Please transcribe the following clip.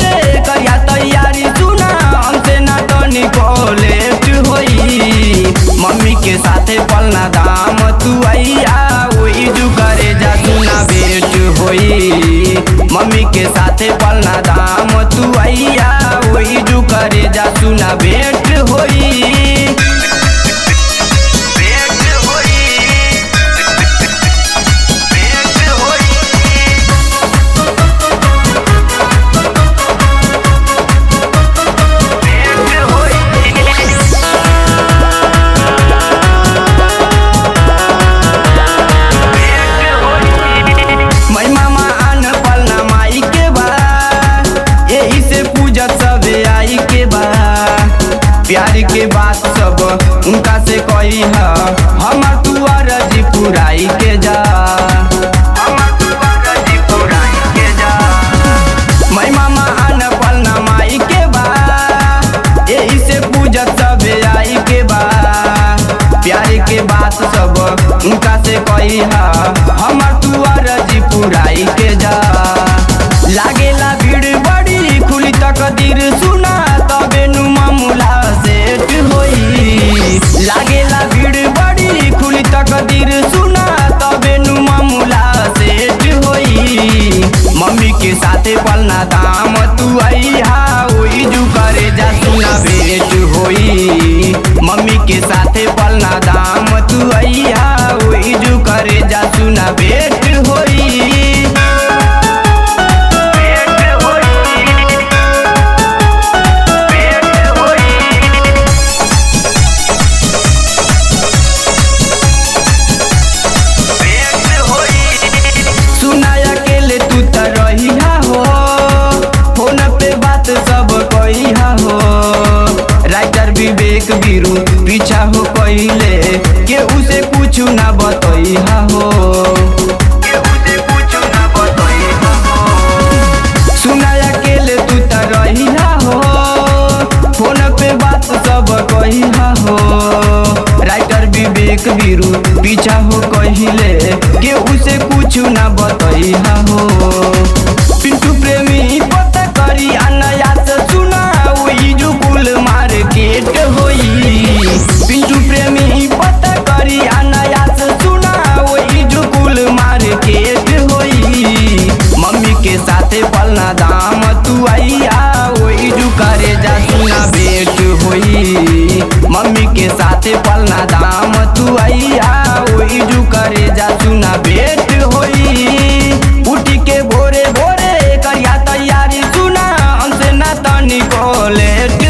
भोरे करिया तैयारी सुना हमसे ना तनिको लेट होई। मम्मी के साथे पलना दाम तू आइया ओई जू करे जा सुना भेट होई। मम्मी के साथे पलना दाम तू आइया ओई जू करे जा सुना भेट होई। प्यार के बात सब उनका से कही है हमर तू अर्जी पुराई के जा। मैं मामा आन पलना माई के बा यही से पूजत सब आई के बा। प्यार के बात सब उनका से कही है हमर तू अर्जी पुराई के जा। लागेला भीड़ बड़ी खुली तकदीर सुना तबे नु मामूला सेट होई। लागेला भीड़ बड़ी खुली तकदीर सुना तबे नु मामूला सेट होई। मम्मी के साथे पलना दाम तू आइहा ओई जू करे जा सुना भेट होई। मम्मी के साथे पलना दाम तू आइहा ओई जू करे जा सुना भेट होई। विवेक बीरू पीछा हो कइले के उसे कुछ ना बतइहा हो। सुना अकेले तू त रहिहा हो फोन पे बात सब कहिहा हो। राइटर विवेक बीरू पीछा हो कहिले के उसे कुछ ना बतइहा हो। पिंटू प्रेमी पता करी अनया से सुना वही जो कुल मार्केट होई। पिंटू प्रेमी पता करी अनया से सुना वही जो कुल मार्केट होई। मम्मी के साथे पलना दाम तू आइया वही जो करे जा सुना भेट होई। मम्मी के साथे पलना दाम तू आइया वही जो करे जा सुना भेट होई। उठी के भोरे भोरे करिया तैयारी सुना हमसे ना तनिको लेट